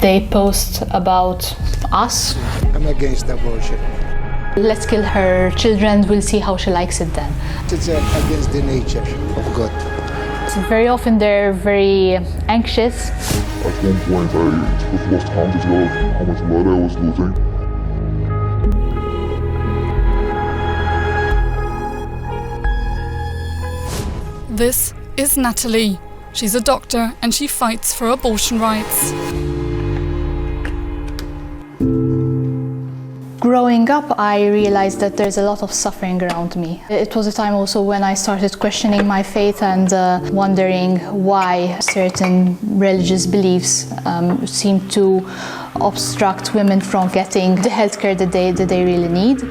They post about us. I'm against abortion. Let's kill her children, we'll see how she likes it then. It's against the nature of God. So very often they're very anxious. At one point I lost count as well of how much blood I was losing. This is Natalie. She's a doctor and she fights for abortion rights. Growing up, I realized that there's a lot of suffering around me. It was a time also when I started questioning my faith and wondering why certain religious beliefs seem to obstruct women from getting the healthcare that they really need.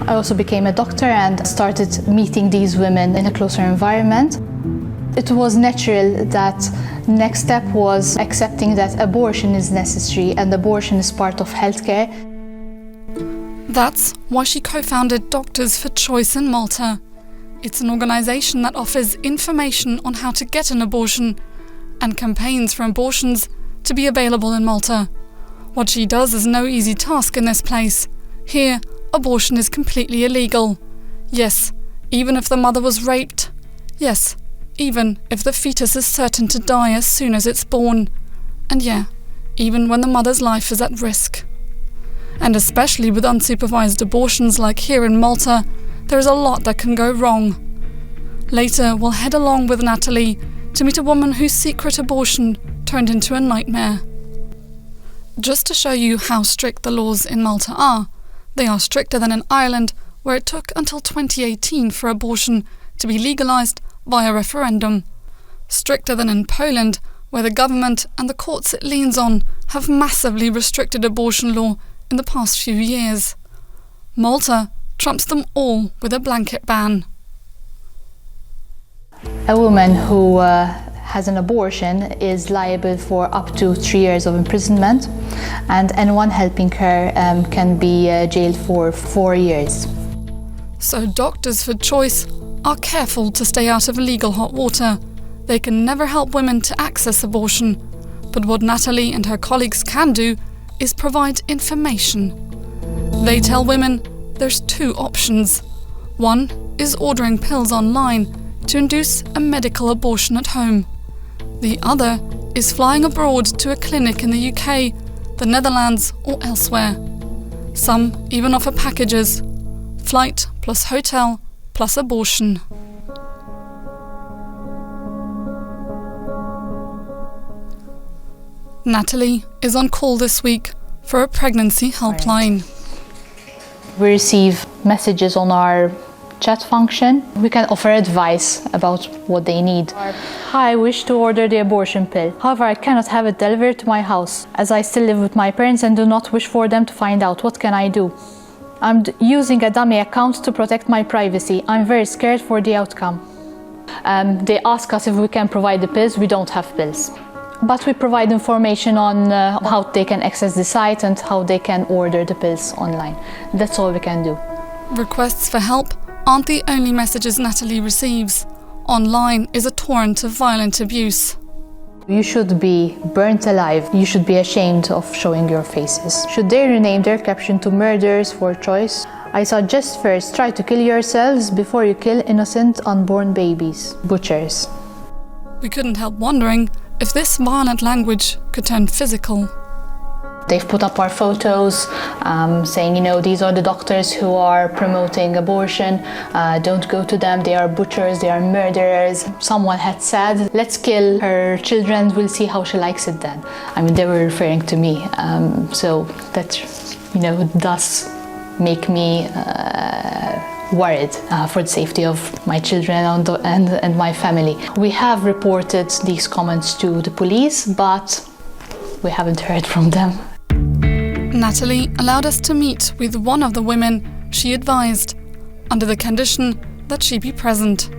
I also became a doctor and started meeting these women in a closer environment. It was natural that next step was accepting that abortion is necessary and abortion is part of healthcare. That's why she co-founded Doctors for Choice in Malta. It's an organisation that offers information on how to get an abortion and campaigns for abortions to be available in Malta. What she does is no easy task in this place. Here, abortion is completely illegal. Yes, even if the mother was raped. Yes, even if the fetus is certain to die as soon as it's born. And yeah, even when the mother's life is at risk. And especially with unsupervised abortions like here in Malta, there is a lot that can go wrong. Later, we'll head along with Natalie to meet a woman whose secret abortion turned into a nightmare. Just to show you how strict the laws in Malta are, they are stricter than in Ireland, where it took until 2018 for abortion to be legalised via referendum. Stricter than in Poland, where the government and the courts it leans on have massively restricted abortion law in the past few years. Malta trumps them all with a blanket ban. A woman who has an abortion is liable for up to 3 years of imprisonment, and anyone helping her can be jailed for 4 years. So Doctors for Choice are careful to stay out of legal hot water. They can never help women to access abortion. But what Natalie and her colleagues can do is provide information. They tell women there's 2 options. One is ordering pills online to induce a medical abortion at home. The other is flying abroad to a clinic in the UK, the Netherlands or elsewhere. Some even offer packages: flight plus hotel plus abortion. Natalie is on call this week for a pregnancy helpline. We receive messages on our chat function. We can offer advice about what they need. Hi, I wish to order the abortion pill. However, I cannot have it delivered to my house, as I still live with my parents and do not wish for them to find out. What can I do? I'm using a dummy account to protect my privacy. I'm very scared for the outcome. They ask us if we can provide the pills. We don't have pills. But we provide information on how they can access the site and how they can order the pills online. That's all we can do. Requests for help aren't the only messages Natalie receives. Online is a torrent of violent abuse. You should be burnt alive. You should be ashamed of showing your faces. Should they rename their caption to Murderers for Choice? I suggest first try to kill yourselves before you kill innocent unborn babies. Butchers. We couldn't help wondering if this violent language could turn physical. They've put up our photos saying, these are the doctors who are promoting abortion. Don't go to them, they are butchers, they are murderers. Someone had said, let's kill her children, we'll see how she likes it then. They were referring to me. So that, does make me worried for the safety of my children and my family. We have reported these comments to the police, but we haven't heard from them. Natalie allowed us to meet with one of the women she advised, under the condition that she be present.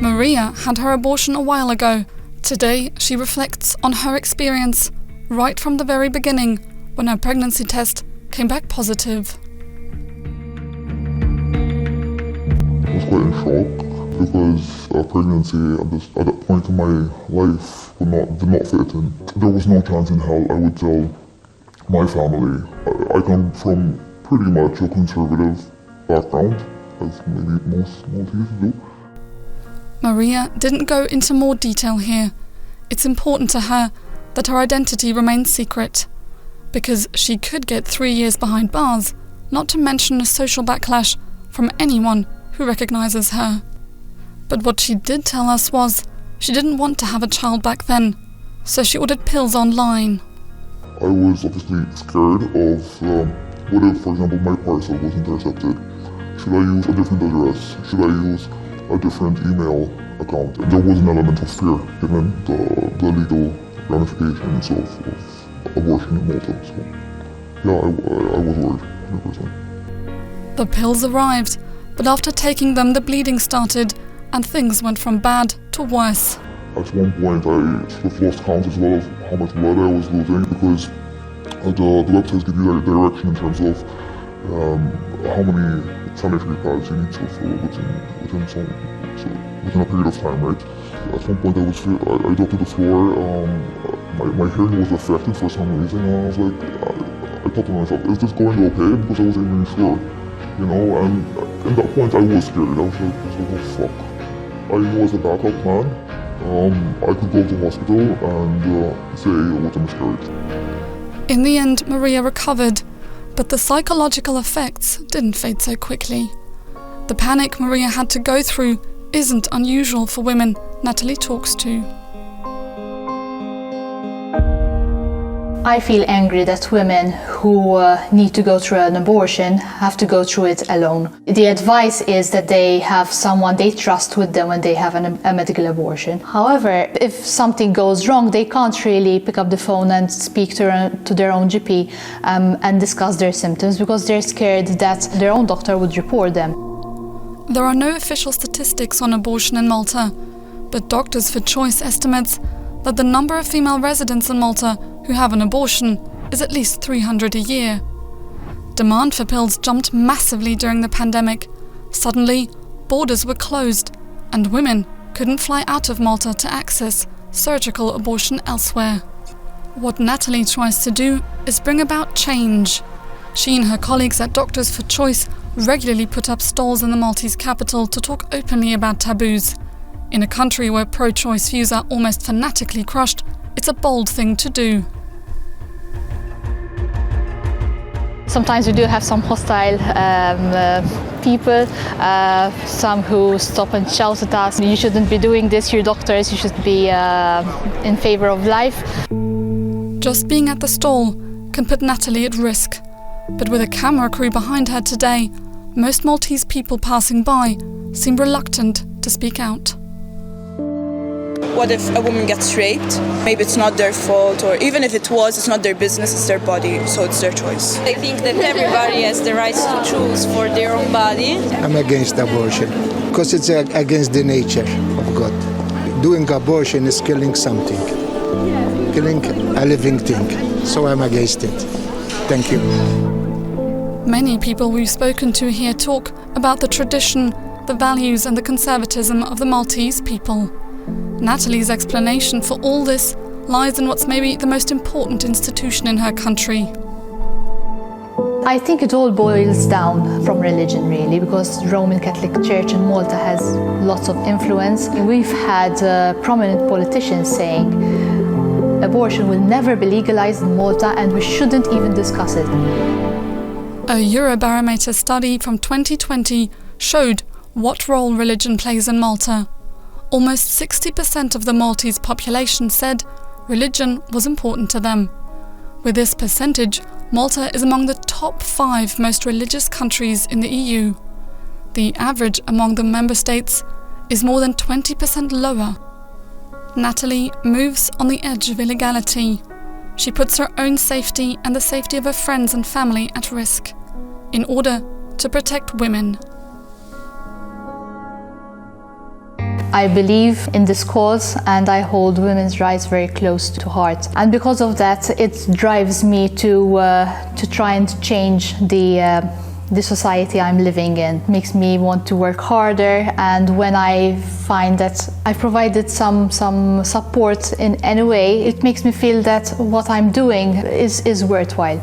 Maria had her abortion a while ago. Today, she reflects on her experience right from the very beginning, when her pregnancy test came back positive. I was quite in shock. because pregnancy at that point in my life did not fit in. There was no chance in hell I would tell my family. I come from pretty much a conservative background, as maybe most Maltese do. Maria didn't go into more detail here. It's important to her that her identity remains secret, because she could get 3 years behind bars, not to mention a social backlash from anyone who recognises her. But what she did tell us was she didn't want to have a child back then, so she ordered pills online. I was obviously scared of what if, for example, my parcel was intercepted? Should I use a different address? Should I use a different email account? And there was an element of fear given the legal ramifications of abortion in Malta. So yeah, I was worried, 100%. The pills arrived, but after taking them the bleeding started and things went from bad to worse. At one point I sort of lost count as well of how much blood I was losing, because the websites give you direction in terms of how many sanitary pads you need to fill within a period of time, right? At one point I dropped to the floor, my hearing was affected for some reason, and I was like, I thought to myself, is this going okay? Because I wasn't even sure, you know, and at that point I was scared. I was like, oh fuck. I knew as a backup plan, I could go to the hospital and say it was a miscarriage. In the end, Maria recovered, but the psychological effects didn't fade so quickly. The panic Maria had to go through isn't unusual for women Natalie talks to. I feel angry that women who need to go through an abortion have to go through it alone. The advice is that they have someone they trust with them when they have a medical abortion. However, if something goes wrong, they can't really pick up the phone and speak to their own GP and discuss their symptoms, because they're scared that their own doctor would report them. There are no official statistics on abortion in Malta, but Doctors for Choice estimates that the number of female residents in Malta who have an abortion is at least 300 a year. Demand for pills jumped massively during the pandemic. Suddenly, borders were closed, and women couldn't fly out of Malta to access surgical abortion elsewhere. What Natalie tries to do is bring about change. She and her colleagues at Doctors for Choice regularly put up stalls in the Maltese capital to talk openly about taboos. In a country where pro-choice views are almost fanatically crushed, it's a bold thing to do. Sometimes we do have some hostile people, some who stop and shout at us. You shouldn't be doing this, you're doctors, you should be in favor of life. Just being at the stall can put Natalie at risk. But with a camera crew behind her today, most Maltese people passing by seem reluctant to speak out. What if a woman gets raped? Maybe it's not their fault, or even if it was, it's not their business, it's their body, so it's their choice. I think that everybody has the right to choose for their own body. I'm against abortion because it's against the nature of God. Doing abortion is killing something, killing a living thing. So I'm against it. Thank you. Many people we've spoken to here talk about the tradition, the values and the conservatism of the Maltese people. Natalie's explanation for all this lies in what's maybe the most important institution in her country. I think it all boils down from religion, really, because the Roman Catholic Church in Malta has lots of influence. We've had prominent politicians saying abortion will never be legalized in Malta and we shouldn't even discuss it. A Eurobarometer study from 2020 showed what role religion plays in Malta. Almost 60% of the Maltese population said religion was important to them. With this percentage, Malta is among the top 5 most religious countries in the EU. The average among the member states is more than 20% lower. Natalie moves on the edge of illegality. She puts her own safety and the safety of her friends and family at risk in order to protect women. I believe in this cause and I hold women's rights very close to heart. And because of that, it drives me to try and change the the society I'm living in. It makes me want to work harder, and when I find that I've provided some support in any way, it makes me feel that what I'm doing is worthwhile.